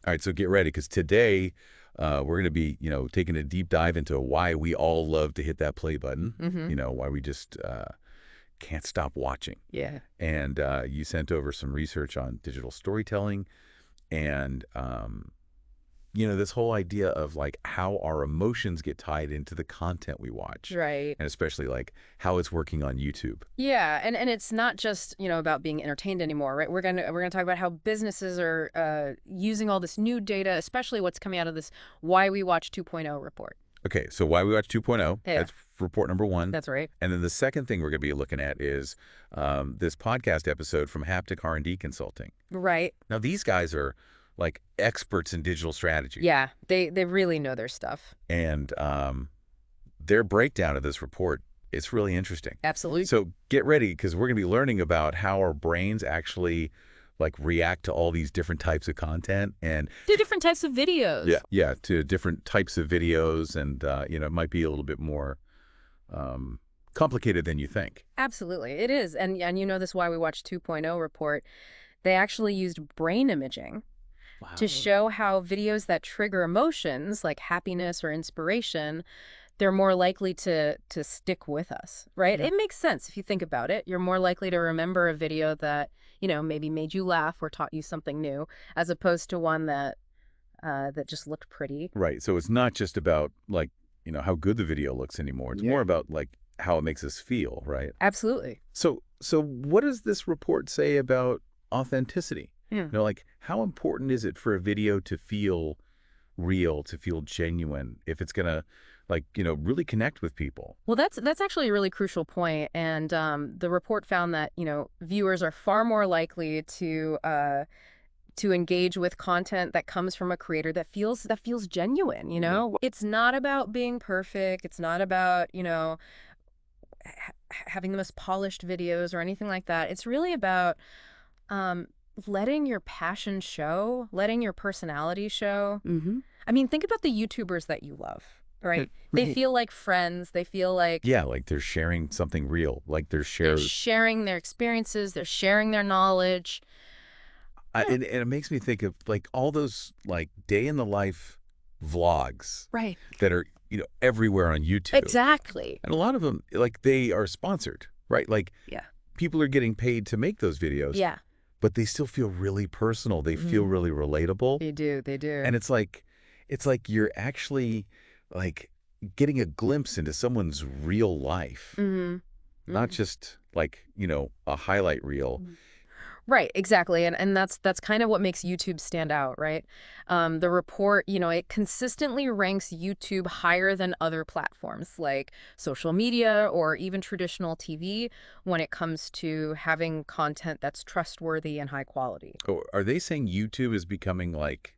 All right, so get ready because today we're going to be, taking a deep dive into why we all love to hit that play button. Mm-hmm. Why we just can't stop watching. Yeah. And you sent over some research on digital storytelling and this whole idea of like how our emotions get tied into the content we watch, Right. and especially like how it's working on YouTube. Yeah, and it's not just, about being entertained anymore, right? We're gonna talk about how businesses are using all this new data, especially what's coming out of this Why We Watch 2.0 report. Okay, so why we watch 2.0, Yeah. that's report number one. That's right. And then the second thing we're going to be looking at is this podcast episode from Haptic R&D Consulting. Right. Now, these guys are like experts in digital strategy. Yeah, they really know their stuff. And their breakdown of this report is really interesting. Absolutely. So get ready because we're going to be learning about how our brains actually like react to all these different types of content and to different types of videos. Yeah, to different types of videos. And, it might be a little bit more complicated than you think. Absolutely, it is. And this Why We Watch 2.0 report, they actually used brain imaging to show how videos that trigger emotions like happiness or inspiration, they're more likely to stick with us, right? Yeah. It makes sense if you think about it. You're more likely to remember a video that, maybe made you laugh or taught you something new, as opposed to one that just looked pretty. Right. So it's not just about like, how good the video looks anymore. It's more about like how it makes us feel, right? Absolutely. So what does this report say about authenticity? Yeah. Like how important is it for a video to feel real, to feel genuine, if it's going to like, really connect with people? Well, that's actually a really crucial point. And the report found that, viewers are far more likely to engage with content that comes from a creator that feels genuine, It's not about being perfect. It's not about, having the most polished videos or anything like that. It's really about letting your passion show, letting your personality show. Mm-hmm. I mean, think about the YouTubers that you love, right? They feel like friends. They feel like... Yeah, like they're sharing something real. Like they're sharing their experiences. They're sharing their knowledge. And it makes me think of like all those like day in the life vlogs. Right. That are, everywhere on YouTube. Exactly. And a lot of them, like they are sponsored, right? Like people are getting paid to make those videos. Yeah. But they still feel really personal. They feel really relatable. They do. They do. And it's like you're actually like getting a glimpse into someone's real life, not just like, a highlight reel. Right, exactly. And that's kind of what makes YouTube stand out, right? The report, it consistently ranks YouTube higher than other platforms like social media or even traditional TV when it comes to having content that's trustworthy and high quality. Oh, are they saying YouTube is becoming like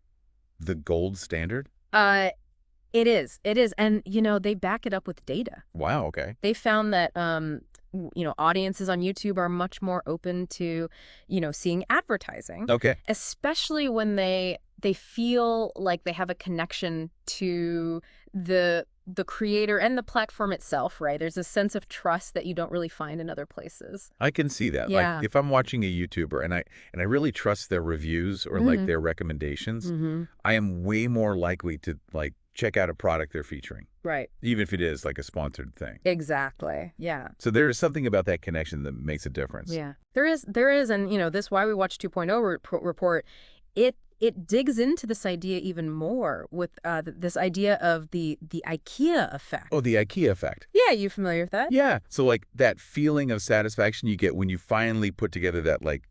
the gold standard? It is. It is. And, they back it up with data. Wow, okay. They found that audiences on YouTube are much more open to, seeing advertising. Okay. Especially when they feel like they have a connection to the creator and the platform itself, right? There's a sense of trust that you don't really find in other places. I can see that. Yeah. Like if I'm watching a YouTuber and I really trust their reviews or like their recommendations, I am way more likely to like check out a product they're featuring. Right. Even if it is like a sponsored thing. Exactly. Yeah. So there is something about that connection that makes a difference. Yeah. There is. And, this Why We Watch 2.0 report, it digs into this idea even more with this idea of the IKEA effect. Oh, the IKEA effect. Yeah, you familiar with that? Yeah. So like that feeling of satisfaction you get when you finally put together that like,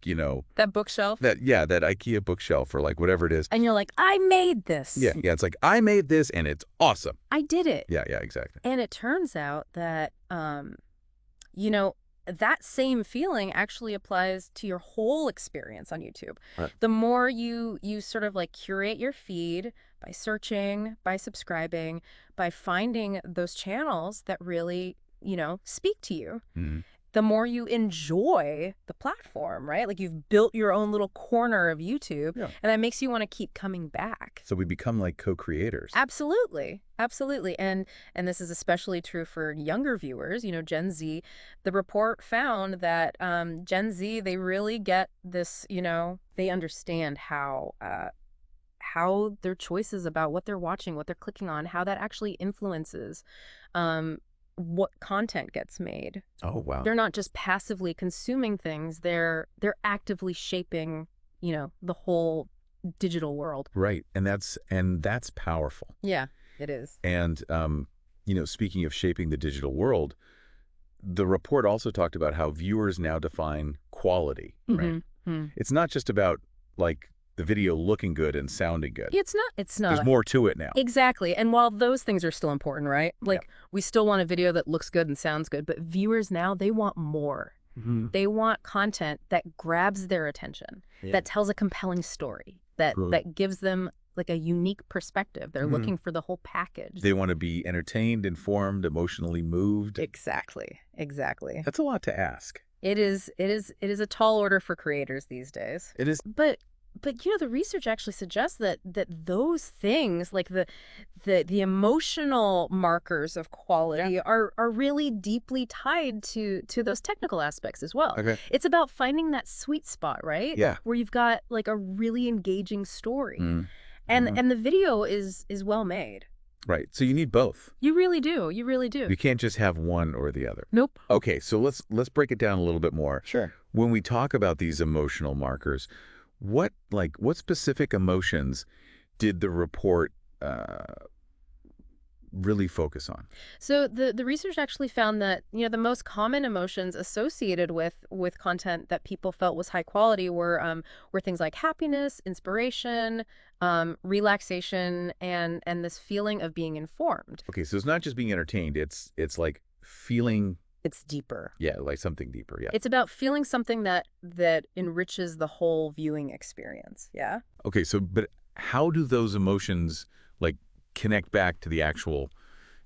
that bookshelf? that IKEA bookshelf or like whatever it is. And you're like, I made this. Yeah. It's like, I made this and it's awesome. I did it. Yeah, exactly. And it turns out that, that same feeling actually applies to your whole experience on YouTube. Right. The more you sort of like curate your feed by searching, by subscribing, by finding those channels that really, speak to you, the more you enjoy the platform, right? Like you've built your own little corner of YouTube, and that makes you want to keep coming back. So we become like co-creators. Absolutely. Absolutely. And this is especially true for younger viewers, Gen Z. The report found that Gen Z, they really get this, they understand how how their choices about what they're watching, what they're clicking on, how that actually influences what content gets made. Oh, wow. They're not just passively consuming things, they're actively shaping, the whole digital world. Right. And that's powerful. Yeah, it is. And, speaking of shaping the digital world, the report also talked about how viewers now define quality, right? Mm-hmm. It's not just about, like, the video looking good and sounding good. It's not. There's more to it now. Exactly. And while those things are still important, right? Like, Yep. we still want a video that looks good and sounds good, but viewers now, they want more. Mm-hmm. They want content that grabs their attention, that tells a compelling story, that gives them like a unique perspective. They're looking for the whole package. They want to be entertained, informed, emotionally moved. Exactly. That's a lot to ask. It is a tall order for creators these days. It is. But the research actually suggests that those things, like the emotional markers of quality, are really deeply tied to those technical aspects as well. Okay. It's about finding that sweet spot, right? Yeah. Where you've got like a really engaging story. Mm. And the video is well made. Right. So you need both. You really do. You really do. You can't just have one or the other. Nope. Okay, so let's break it down a little bit more. Sure. When we talk about these emotional markers, what specific emotions did the report really focus on? So the research actually found that the most common emotions associated with content that people felt was high quality were things like happiness, inspiration, relaxation, and this feeling of being informed. Okay, so it's not just being entertained, it's like feeling, It's deeper. yeah, like something deeper, yeah. It's about feeling something that enriches the whole viewing experience. Yeah. Okay, so but how do those emotions like connect back to the actual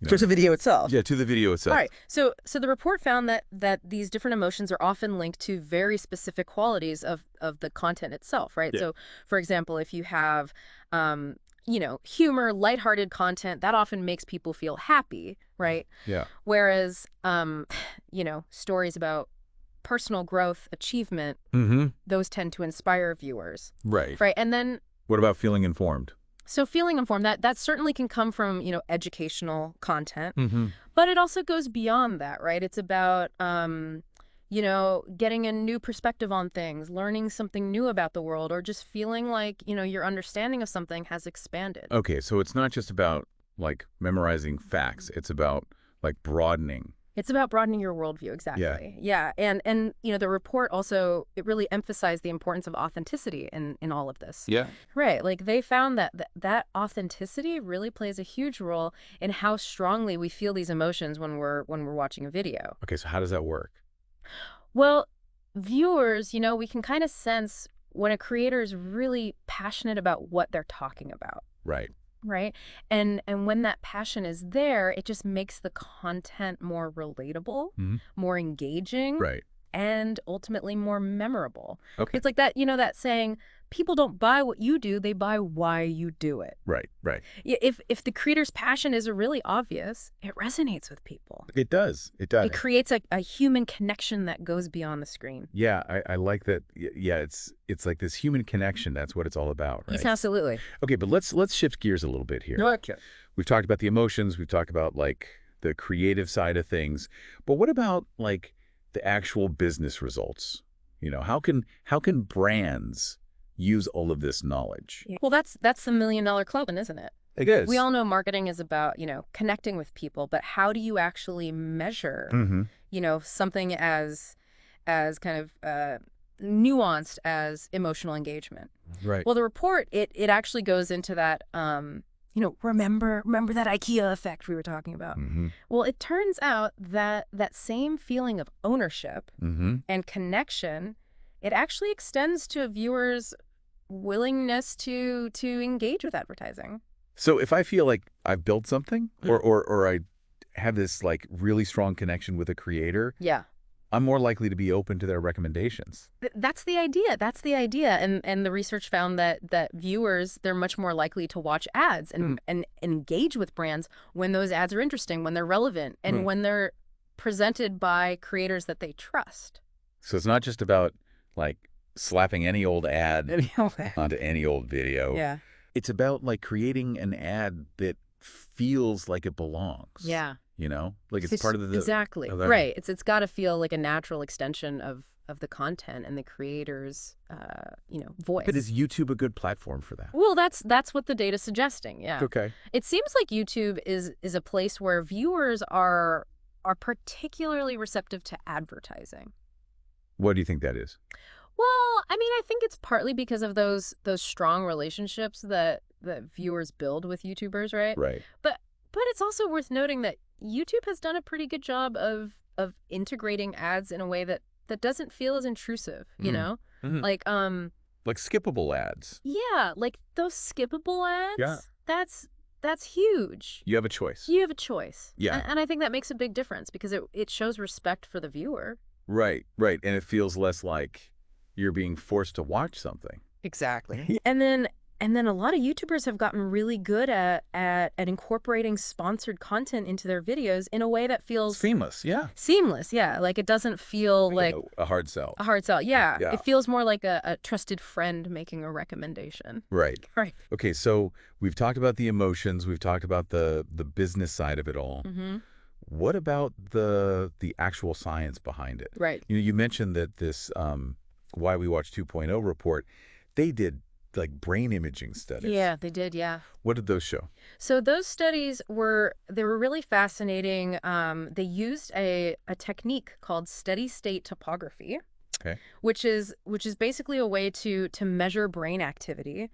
To the video itself. Yeah, to the video itself. All right. So the report found that these different emotions are often linked to very specific qualities of the content itself, right? Yeah. So, for example, if you have humor, lighthearted content, that often makes people feel happy, right? Yeah. Whereas stories about personal growth, achievement, Mm-hmm. those tend to inspire viewers. Right. Right. And then What about feeling informed? so feeling informed, that certainly can come from, educational content. Mm-hmm. But it also goes beyond that, right? It's about, getting a new perspective on things, learning something new about the world, or just feeling like, your understanding of something has expanded. Okay, so it's not just about like memorizing facts. It's about like broadening. It's about broadening your worldview, exactly. Yeah. And the report also, it really emphasized the importance of authenticity in all of this. Yeah. Right. Like they found that authenticity really plays a huge role in how strongly we feel these emotions when we're watching a video. Okay, so how does that work? Well, viewers, we can kind of sense when a creator is really passionate about what they're talking about. Right. Right. And when that passion is there, it just makes the content more relatable, Mhm. more engaging, Right. and ultimately more memorable. Okay. It's like that, that saying, people don't buy what you do, they buy why you do it. Right. Right. Yeah, if the creator's passion is really obvious, it resonates with people. It does. It does. It creates a human connection that goes beyond the screen. Yeah, I like that. Yeah, it's like this human connection. That's what it's all about, right? Yes, absolutely. Okay, but let's shift gears a little bit here. Okay. We've talked about the emotions. We've talked about like the creative side of things. But what about like the actual business results? How can brands use all of this knowledge? Well, that's the $1 million club, isn't it? It is. We all know marketing is about, connecting with people, but how do you actually measure, Mm-hmm. something as kind of nuanced as emotional engagement? Right. Well, the report, it actually goes into that, remember that IKEA effect we were talking about. Mm-hmm. Well, it turns out that same feeling of ownership Mm-hmm. and connection, it actually extends to a viewer's willingness to engage with advertising. So if I feel like I've built something or I have this like really strong connection with a creator, Yeah. I'm more likely to be open to their recommendations. That's the idea. That's the idea. And the research found that viewers, they're much more likely to watch ads and engage with brands when those ads are interesting, when they're relevant, and when they're presented by creators that they trust. So it's not just about like slapping any old ad onto any old video. Yeah. It's about like creating an ad that feels like it belongs. Yeah. You know, like it's part of the exactly of that. right. It's got to feel like a natural extension of the content and the creator's voice. But is YouTube a good platform for that? Well, that's what the data's suggesting. Yeah. Okay. It seems like YouTube is a place where viewers are particularly receptive to advertising. What do you think that is? Well, I mean, I think it's partly because of those strong relationships that viewers build with YouTubers, right? Right. But it's also worth noting that YouTube has done a pretty good job of integrating ads in a way that doesn't feel as intrusive, you know? Mm-hmm. Like skippable ads. Yeah, like those skippable ads. Yeah. That's huge. You have a choice. You have a choice. Yeah. And I think that makes a big difference because it shows respect for the viewer. Right, right. And it feels less like you're being forced to watch something. Exactly. And then a lot of YouTubers have gotten really good at incorporating sponsored content into their videos in a way that feels Seamless, yeah. seamless. Yeah, like it doesn't feel like a hard sell. a hard sell. Yeah, Yeah. it feels more like a trusted friend making a recommendation. Right. Right. Okay, so we've talked about the emotions, we've talked about the business side of it all. Mm-hmm. What about the actual science behind it? Right. You mentioned that this Why We Watch 2.0 report, they did like brain imaging studies. Yeah, they did. Yeah. What did those show? So those studies were really fascinating. They used a technique called steady state topography. Okay. Which is basically a way to measure brain activity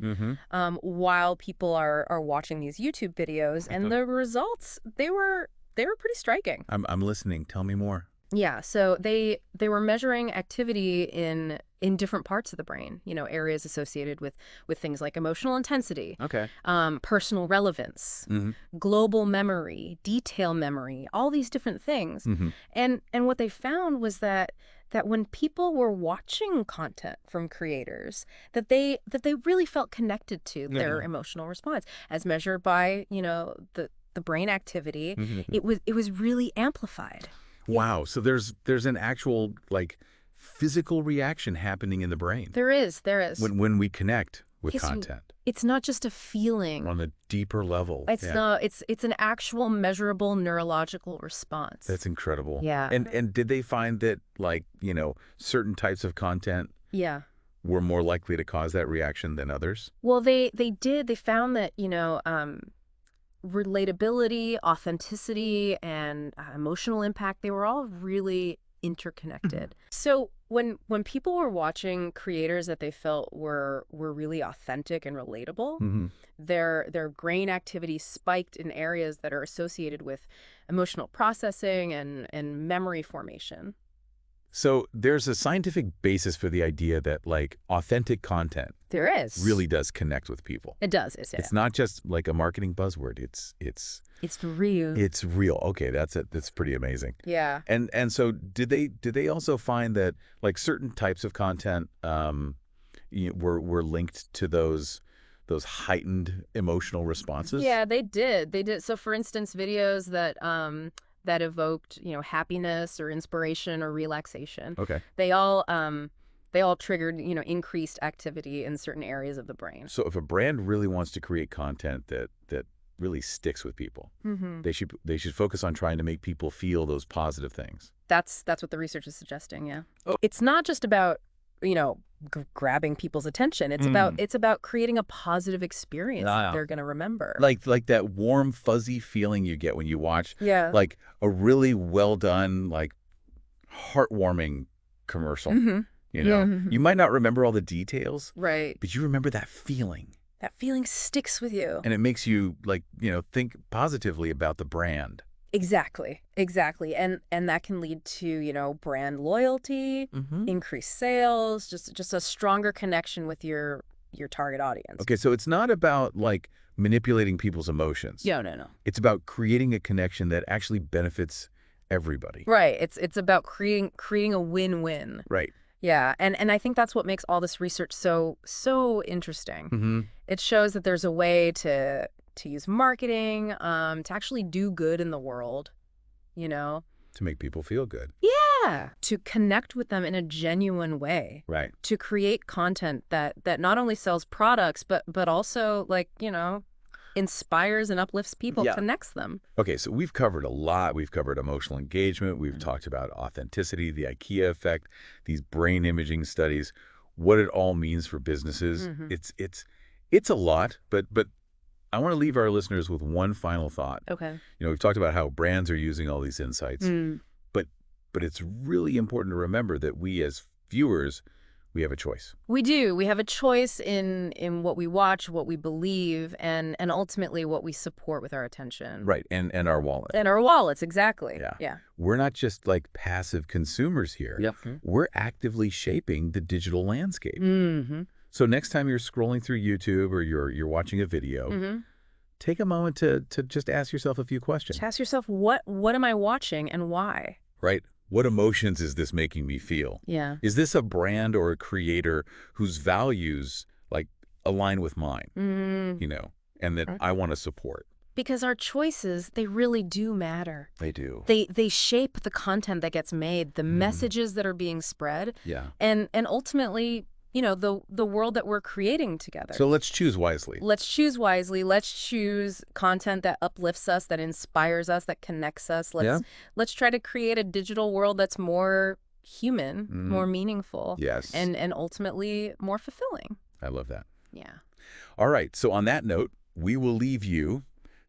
while people are watching these YouTube videos, and the results they were pretty striking. I'm listening. Tell me more. Yeah, so they were measuring activity in different parts of the brain, areas associated with things like emotional intensity, Okay. personal relevance, global memory, detail memory, all these different things. And what they found was that when people were watching content from creators, that they really felt connected to their emotional response as measured by, the brain activity. It was really amplified. Wow. So there's an actual like physical reaction happening in the brain. There is. When we connect with content. It's not just a feeling. On a deeper level. It's not. It's an actual measurable neurological response. That's incredible. Yeah. And did they find that like, certain types of content were more likely to cause that reaction than others? Well, they did. They found that, relatability, authenticity, and emotional impact, they were all really interconnected. So when people were watching creators that they felt were really authentic and relatable, their brain activity spiked in areas that are associated with emotional processing and memory formation. So there's a scientific basis for the idea that like authentic content There is. really does connect with people. It does. It's not just like a marketing buzzword. It's real. It's real. Okay, that's it. That's pretty amazing. Yeah. And so did they also find that like certain types of content were linked to those heightened emotional responses? Yeah, they did. So for instance, videos that evoked, happiness or inspiration or relaxation. Okay. They all triggered, increased activity in certain areas of the brain. So if a brand really wants to create content that really sticks with people, they should focus on trying to make people feel those positive things. That's what the research is suggesting, yeah. Oh. It's not just about, grabbing people's attention. It's about creating a positive experience that they're going to remember. Like that warm, fuzzy feeling you get when you watch like a really well done, like heartwarming commercial. You might not remember all the details, right? But you remember that feeling. That feeling sticks with you. And it makes you like, think positively about the brand. Exactly. And that can lead to, brand loyalty, increased sales, just a stronger connection with your target audience. Okay, so it's not about like manipulating people's emotions. No. It's about creating a connection that actually benefits everybody. Right. It's about creating a win-win. Right. Yeah, and I think that's what makes all this research so interesting. It shows that there's a way to use marketing to actually do good in the world, To make people feel good. Yeah. To connect with them in a genuine way. Right. To create content that not only sells products, but also, like, inspires and uplifts people, Yeah. connects them. Okay, so we've covered a lot. We've covered emotional engagement. We've talked about authenticity, the IKEA effect, these brain imaging studies, what it all means for businesses. It's a lot, but I want to leave our listeners with one final thought. Okay. We've talked about how brands are using all these insights, but it's really important to remember that we as viewers, we have a choice. We do. We have a choice in what we watch, what we believe, and ultimately what we support with our attention. Right, and our wallet. And our wallets, exactly. Yeah. We're not just like passive consumers here. Yep. We're actively shaping the digital landscape. Mm-hmm. So next time you're scrolling through YouTube or you're watching a video, take a moment to just ask yourself a few questions. Just ask yourself, what am I watching and why? Right. What emotions is this making me feel? Yeah. Is this a brand or a creator whose values like align with mine, and that I want to support? Because our choices, they really do matter. They do. They shape the content that gets made, the messages that are being spread, and ultimately, the world that we're creating together. So let's choose wisely. Let's choose wisely. Let's choose content that uplifts us, that inspires us, that connects us. Let's try to create a digital world that's more human, more meaningful, Yes. and ultimately more fulfilling. I love that. Yeah. All right. So on that note, we will leave you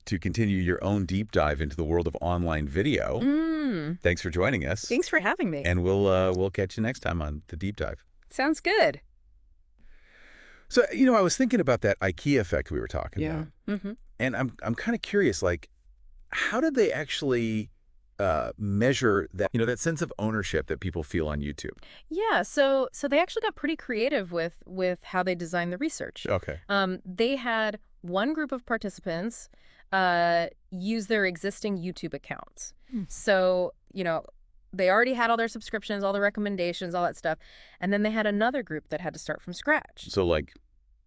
to continue your own deep dive into the world of online video. Thanks for joining us. Thanks for having me. And we'll catch you next time on the deep dive. Sounds good. So, I was thinking about that IKEA effect we were talking about. Mm-hmm. And I'm kind of curious, like, how did they actually measure that, that sense of ownership that people feel on YouTube? Yeah, so they actually got pretty creative with how they designed the research. Okay. They had one group of participants use their existing YouTube accounts. So, they already had all their subscriptions, all the recommendations, all that stuff. And then they had another group that had to start from scratch. So like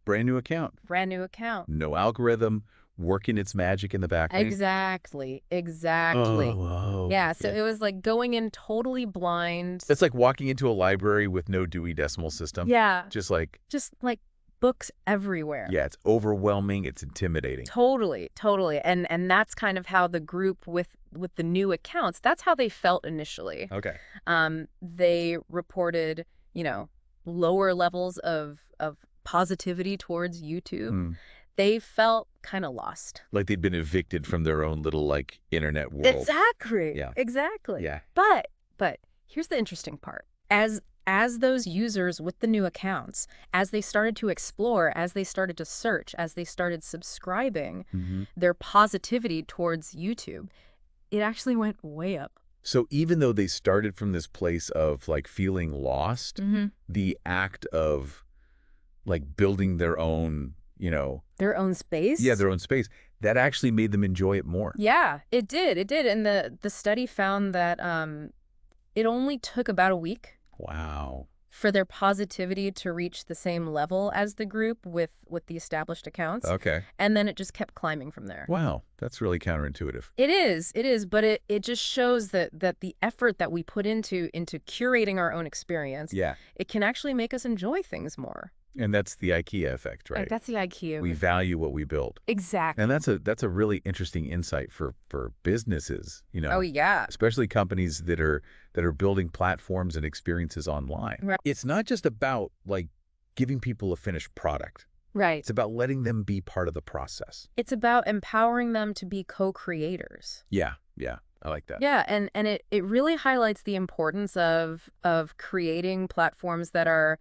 brand new account. Brand new account. No algorithm, working its magic in the background. Exactly. Oh, yeah, so it was like going in totally blind. It's like walking into a library with no Dewey Decimal System. Yeah. Just like books everywhere. Yeah, it's overwhelming. It's intimidating. Totally. And that's kind of how the group with the new accounts, that's how they felt initially. Okay. They reported, lower levels of positivity towards YouTube. They felt kind of lost. Like they'd been evicted from their own little like internet world. Exactly. Yeah. Exactly. Yeah. But here's the interesting part. As those users with the new accounts, as they started to explore, as they started to search, as they started subscribing, their positivity towards YouTube, it actually went way up. So even though they started from this place of like feeling lost, the act of like building their own, their own space? Yeah, their own space, that actually made them enjoy it more. Yeah, it did. And the study found that it only took about a week. Wow. For their positivity to reach the same level as the group with the established accounts. Okay. And then it just kept climbing from there. Wow. That's really counterintuitive. It is. But it just shows that the effort that we put into curating our own experience, it can actually make us enjoy things more. And that's the IKEA effect, right? That's the IKEA. We value what we build. Exactly. And that's a really interesting insight for businesses, Oh, yeah. especially companies that are building platforms and experiences online. Right. It's not just about like giving people a finished product. Right. It's about letting them be part of the process. It's about empowering them to be co-creators. Yeah. I like that. Yeah, and it really highlights the importance of creating platforms that are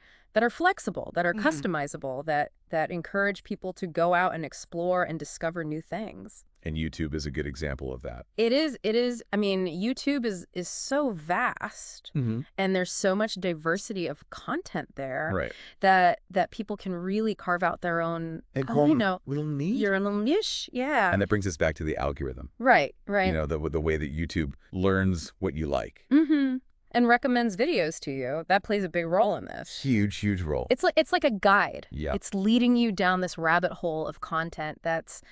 flexible, that are customizable, that encourage people to go out and explore and discover new things. And YouTube is a good example of that. It is. I mean, YouTube is so vast, and there's so much diversity of content there, right? That people can really carve out their own, little niche. Your little niche, yeah. And that brings us back to the algorithm. Right. The way that YouTube learns what you like. and recommends videos to you. That plays a big role in this. Huge, huge role. It's like a guide. Yeah. It's leading you down this rabbit hole of content that's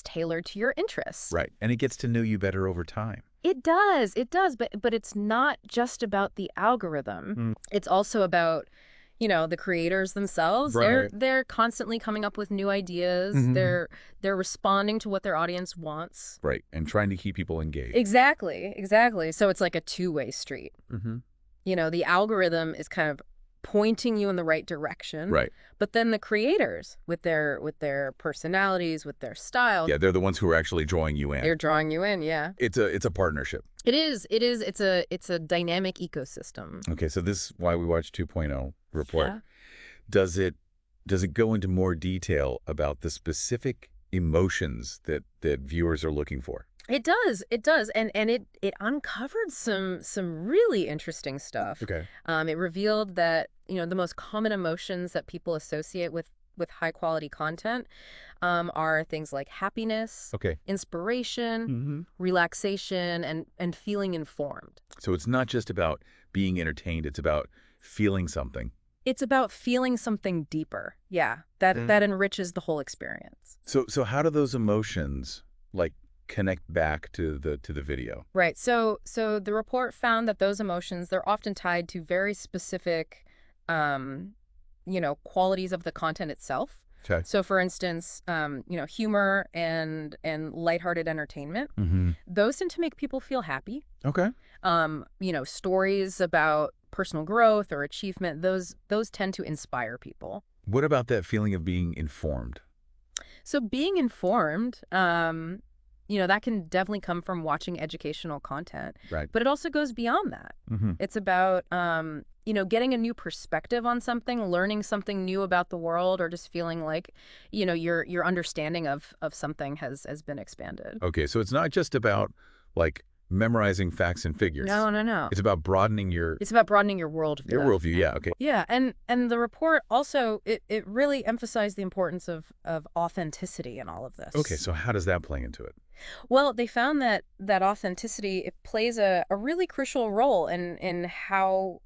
tailored to your interests. Right. And it gets to know you better over time. It does, but it's not just about the algorithm. It's also about, the creators themselves. Right. They're constantly coming up with new ideas. They're responding to what their audience wants. Right. And trying to keep people engaged. Exactly. So it's like a two-way street. The algorithm is kind of pointing you in the right direction. Right. But then the creators with their personalities, with their style. Yeah, they're the ones who are actually drawing you in. They're drawing you in, yeah. It's a partnership. It is. It's a dynamic ecosystem. Okay, so this is why we watch 2.0 report. Yeah. Does it go into more detail about the specific emotions that viewers are looking for? It does. And it uncovered some really interesting stuff. Okay. It revealed that, the most common emotions that people associate with high quality content are things like happiness, Okay. inspiration, relaxation, and feeling informed. So it's not just about being entertained, it's about feeling something. It's about feeling something deeper. Yeah. That enriches the whole experience. So how do those emotions connect back to the video? Right. So the report found that those emotions, they're often tied to very specific qualities of the content itself. Okay. So for instance, humor and lighthearted entertainment, those tend to make people feel happy. Okay. Stories about personal growth or achievement, those tend to inspire people. What about that feeling of being informed? So being informed, that can definitely come from watching educational content. Right. But it also goes beyond that. It's about, getting a new perspective on something, learning something new about the world, or just feeling like, your understanding of something has been expanded. Okay, so it's not just about memorizing facts and figures. No. It's about broadening your worldview. Your worldview, yeah, okay. Yeah, and the report also, it really emphasized the importance of authenticity in all of this. Okay, so how does that play into it? Well, they found that authenticity, it plays a really crucial role in how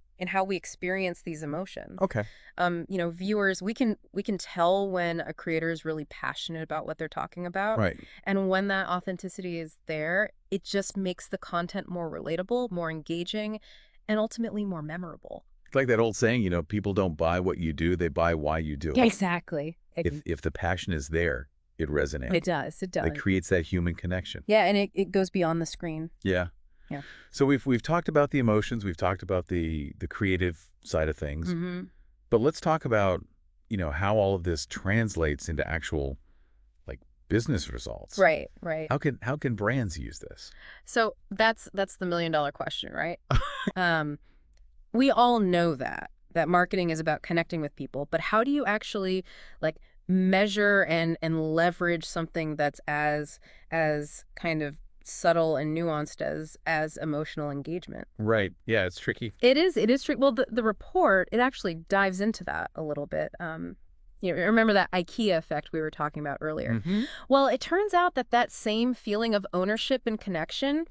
we experience these emotions. Okay. Viewers, we can tell when a creator is really passionate about what they're talking about. Right. And when that authenticity is there, it just makes the content more relatable, more engaging, and ultimately more memorable. It's like that old saying, people don't buy what you do, they buy why you do it. Yeah, exactly. If the passion is there, it resonates. It does. It creates that human connection. Yeah, and it goes beyond the screen. Yeah. Yeah. So we've talked about the emotions, we've talked about the creative side of things. But let's talk about, how all of this translates into actual business results. Right. How can brands use this? So that's the $1 million question, right? We all know that marketing is about connecting with people, but how do you actually measure and leverage something that's as kind of subtle and nuanced as emotional engagement? Right. Yeah, it's tricky. It is tricky. Well, the report, it actually dives into that a little bit. Remember that IKEA effect we were talking about earlier? Well, it turns out that same feeling of ownership and connection,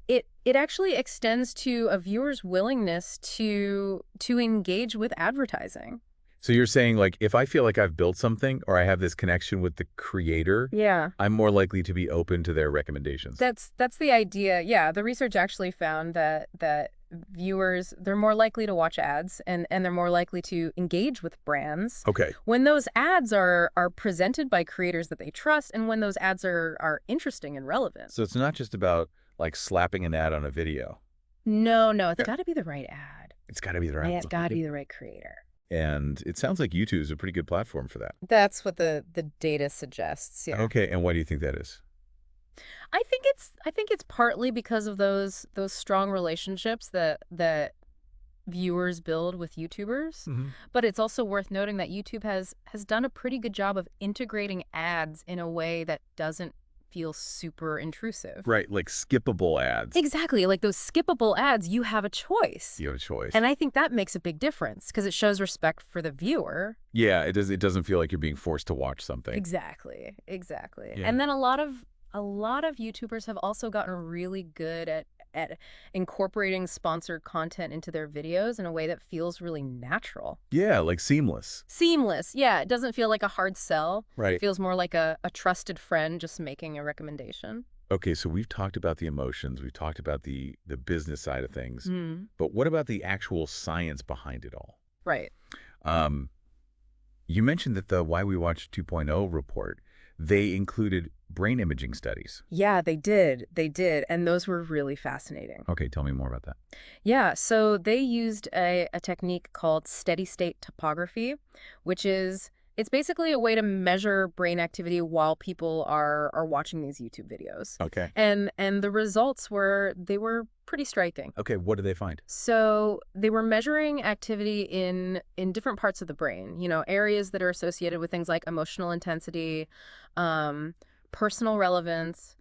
it actually extends to a viewer's willingness to engage with advertising. So you're saying if I feel like I've built something or I have this connection with the creator, I'm more likely to be open to their recommendations. That's the idea. Yeah, the research actually found that viewers, they're more likely to watch ads and they're more likely to engage with brands. Okay. When those ads are presented by creators that they trust and when those ads are interesting and relevant. So it's not just about slapping an ad on a video. No, it's got to be the right ad. It's got to be the right. Yeah, it's got to be the right creator. And it sounds like YouTube is a pretty good platform for that. That's what the data suggests. Yeah. Okay, and why do you think that is? I think it's partly because of those strong relationships that viewers build with YouTubers. But it's also worth noting that YouTube has done a pretty good job of integrating ads in a way that doesn't feel super intrusive. Right, skippable ads. Exactly. Those skippable ads, you have a choice. You have a choice. And I think that makes a big difference because it shows respect for the viewer. Yeah, it doesn't feel like you're being forced to watch something. Exactly. Yeah. And then a lot of YouTubers have also gotten really good at at incorporating sponsored content into their videos in a way that feels really natural. Yeah, like seamless. Seamless. Yeah, it doesn't feel like a hard sell. Right. Feels more like a trusted friend just making a recommendation. Okay, so we've talked about the emotions, we've talked about the business side of things, Mm. but what about the actual science behind it all? Right. Um, you mentioned that the Why We Watch 2.0 report, they included brain imaging studies. Yeah, they did. They did. And those were really fascinating. Okay, tell me more about that. Yeah, so they used a technique called steady state topography, which is it's basically a way to measure brain activity while people are watching these YouTube videos. Okay. And the results were they were pretty striking. Okay, what did they find? So they were measuring activity in different parts of the brain, areas that are associated with things like emotional intensity, um, personal relevance,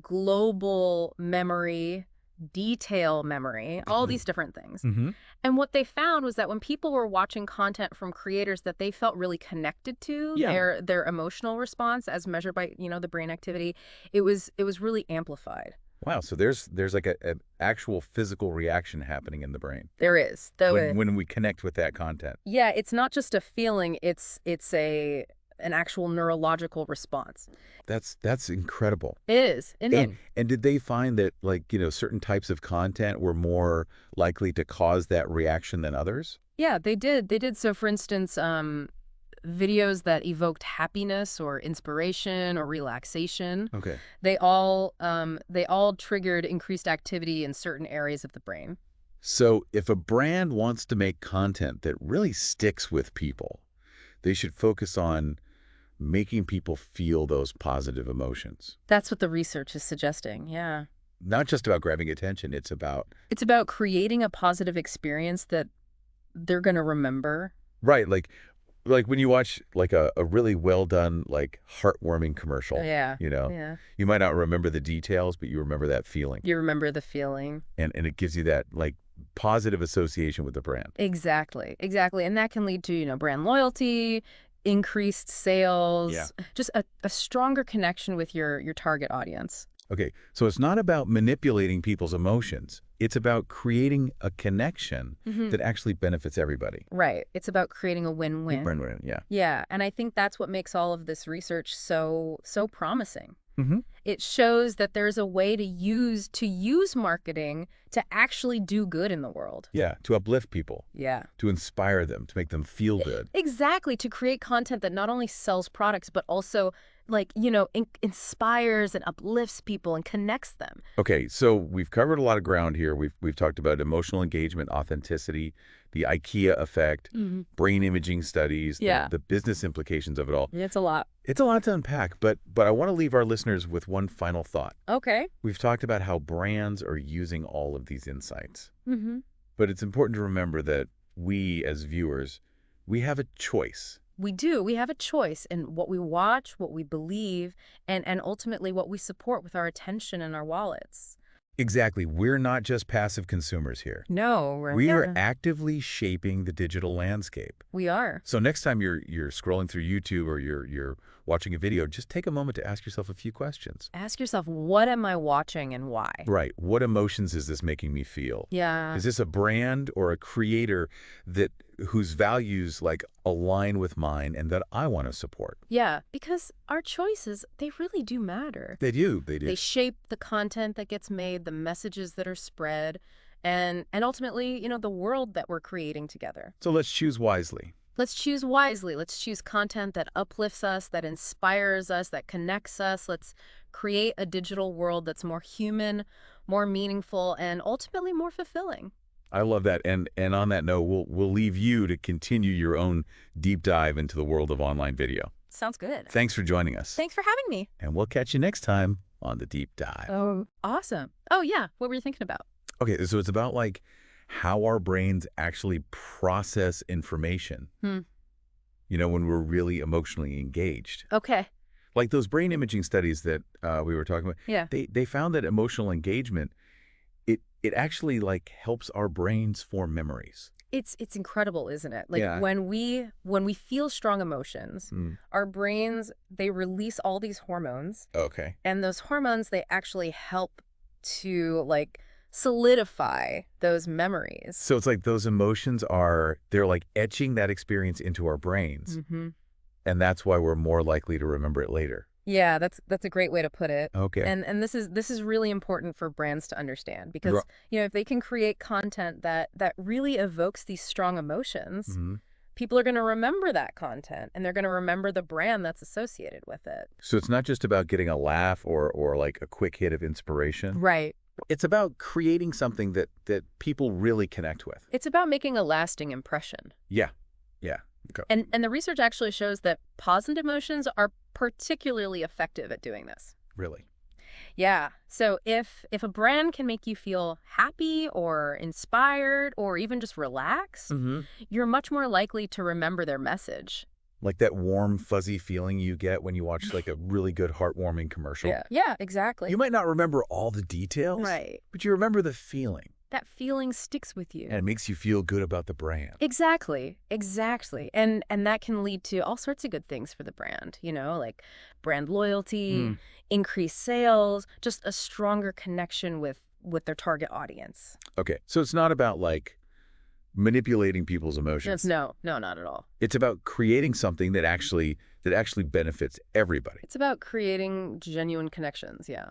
global memory, detail memory, all these different things. Mm-hmm. And what they found was that when people were watching content from creators that they felt really connected to, Yeah. their emotional response as measured by, the brain activity, it was really amplified. Wow, so there's like an actual physical reaction happening in the brain There is. Though when we connect with that content. yeah, it's not just a feeling, it's an actual neurological response. That's incredible. It is. And did they find that, like, certain types of content were more likely to cause that reaction than others? Yeah, they did. They did. So for instance, videos that evoked happiness or inspiration or relaxation, Okay. they all triggered increased activity in certain areas of the brain. So if a brand wants to make content that really sticks with people, they should focus on making people feel those positive emotions. That's what the research is suggesting. Yeah. Not just about grabbing attention, it's about... It's about creating a positive experience that they're going to remember. Right, like when you watch like a really well done, like heartwarming commercial, Yeah. Yeah. you might not remember the details, but you remember that feeling. You remember the feeling. And it gives you that like positive association with the brand. Exactly. Exactly. And that can lead to, brand loyalty, increased sales, Yeah. just a stronger connection with your target audience. Okay, so it's not about manipulating people's emotions. It's about creating a connection that actually benefits everybody. Right. It's about creating a win-win. Win-win, yeah. Yeah, and I think that's what makes all of this research so promising. Mm-hmm. It shows that there's a way to use marketing to actually do good in the world. Yeah, to uplift people, Yeah. to inspire them, to make them feel good. Exactly, to create content that not only sells products, but also, inspires and uplifts people and connects them. Okay, so we've covered a lot of ground here. We've talked about emotional engagement, authenticity, the IKEA effect, brain imaging studies, Yeah. the business implications of it all. It's a lot. It's a lot to unpack, but I want to leave our listeners with one final thought. Okay. We've talked about how brands are using all of these insights, Mm-hmm. but it's important to remember that we, as viewers, we have a choice. We do. We have a choice in what we watch, what we believe, and ultimately what we support with our attention and our wallets. Exactly. We're not just passive consumers here. No, We are actively shaping the digital landscape. We are. So next time you're scrolling through YouTube or you're watching a video, just take a moment to ask yourself a few questions. Ask yourself, what am I watching and why? Right. What emotions is this making me feel? Yeah. Is this a brand or a creator whose values like align with mine and that I want to support? Yeah, because our choices, they really do matter. They do. They do. They shape the content that gets made, the messages that are spread, and ultimately, the world that we're creating together. So let's choose wisely. Let's choose wisely. Let's choose content that uplifts us, that inspires us, that connects us. Let's create a digital world that's more human, more meaningful, and ultimately more fulfilling. I love that. And on that note, we'll leave you to continue your own deep dive into the world of online video. Sounds good. Thanks for joining us. Thanks for having me. And we'll catch you next time on the deep dive. Oh, awesome. Oh, yeah. What were you thinking about? Okay, so it's about like how our brains actually process information, when we're really emotionally engaged. Okay. Like those brain imaging studies that we were talking about, Yeah. they found that emotional engagement, it actually like helps our brains form memories. It's incredible, isn't it? Like Yeah. when we feel strong emotions, our brains, they release all these hormones, Okay. and those hormones, they actually help to solidify those memories. So it's like those emotions they're like etching that experience into our brains. Mm-hmm. And that's why we're more likely to remember it later. Yeah, that's a great way to put it. Okay. And this is really important for brands to understand because, Ru- if they can create content that really evokes these strong emotions, Mhm. people are going to remember that content and they're going to remember the brand that's associated with it. So it's not just about getting a laugh or like a quick hit of inspiration. Right. It's about creating something that people really connect with. It's about making a lasting impression. Yeah. Yeah. Okay. And the research actually shows that positive emotions are particularly effective at doing this. Really. Yeah. So if a brand can make you feel happy or inspired or even just relaxed, Mm-hmm. you're much more likely to remember their message. Like that warm, fuzzy feeling you get when you watch like a really good, heartwarming commercial. Yeah. Yeah, exactly. You might not remember all the details, Right. but you remember the feeling. That feeling sticks with you. And it makes you feel good about the brand. Exactly. And that can lead to all sorts of good things for the brand, like brand loyalty, increased sales, just a stronger connection with their target audience. Okay, so it's not about like manipulating people's emotions. No, not at all. It's about creating something that actually benefits everybody. It's about creating genuine connections, yeah.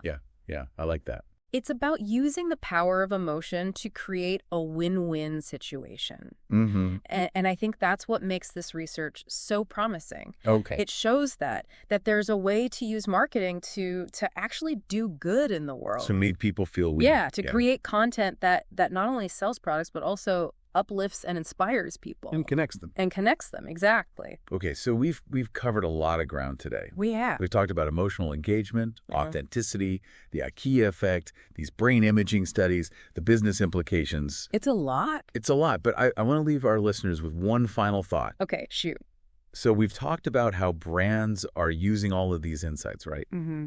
Yeah, I like that. It's about using the power of emotion to create a win-win situation. Mm-hmm. And I think that's what makes this research so promising. Okay. It shows that there's a way to use marketing to actually do good in the world. To make people feel weak. Yeah, to create content that not only sells products, but also uplifts and inspires people. And connects them. And connects them, exactly. Okay, so we've covered a lot of ground today. We have. We've talked about emotional engagement, Yeah. authenticity, the IKEA effect, these brain imaging studies, the business implications. It's a lot. It's a lot, but I want to leave our listeners with one final thought. Okay, shoot. So we've talked about how brands are using all of these insights, right? Mm-hmm.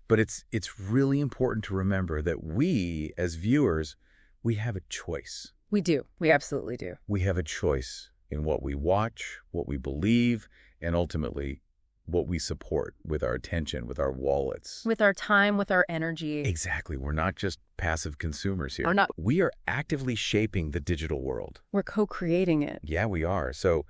But it's really important to remember that we, as viewers, we have a choice. We do. We absolutely do. We have a choice in what we watch, what we believe, and ultimately what we support with our attention, with our wallets. With our time, with our energy. Exactly. We're not just passive consumers here. We're not. We are actively shaping the digital world. We're co-creating it. Yeah, we are. So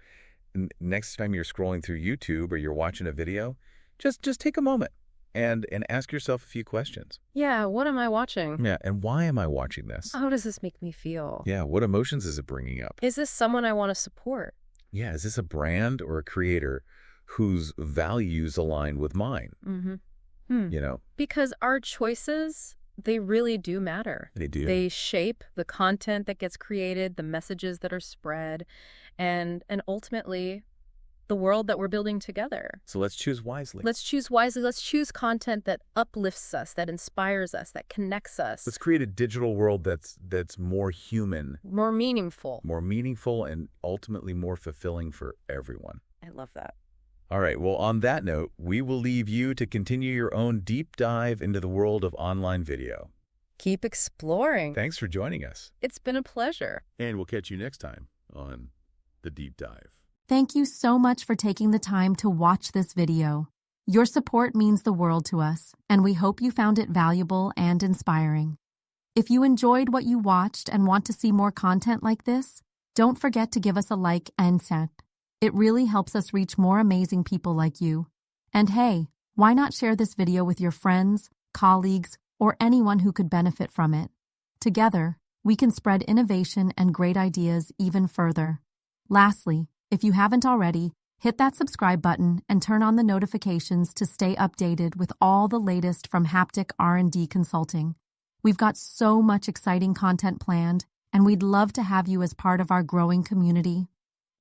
next time you're scrolling through YouTube or you're watching a video, just take a moment and ask yourself a few questions. Yeah, what am I watching? Yeah, and why am I watching this? How does this make me feel? Yeah, what emotions is it bringing up? Is this someone I want to support? Yeah, is this a brand or a creator whose values align with mine? Mm-hmm. Because our choices, they really do matter. They do. They shape the content that gets created, the messages that are spread, and ultimately the world that we're building together. So let's choose wisely. Let's choose wisely. Let's choose content that uplifts us, that inspires us, that connects us. Let's create a digital world that's more human, more meaningful, and ultimately more fulfilling for everyone. I love that. All right. Well, on that note, we will leave you to continue your own deep dive into the world of online video. Keep exploring. Thanks for joining us. It's been a pleasure. And we'll catch you next time on The Deep Dive. Thank you so much for taking the time to watch this video. Your support means the world to us, and we hope you found it valuable and inspiring. If you enjoyed what you watched and want to see more content like this, don't forget to give us a like and send. It really helps us reach more amazing people like you. And hey, why not share this video with your friends, colleagues, or anyone who could benefit from it? Together, we can spread innovation and great ideas even further. Lastly, if you haven't already, hit that subscribe button and turn on the notifications to stay updated with all the latest from Haptic R&D Consulting. We've got so much exciting content planned, and we'd love to have you as part of our growing community.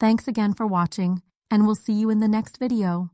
Thanks again for watching, and we'll see you in the next video.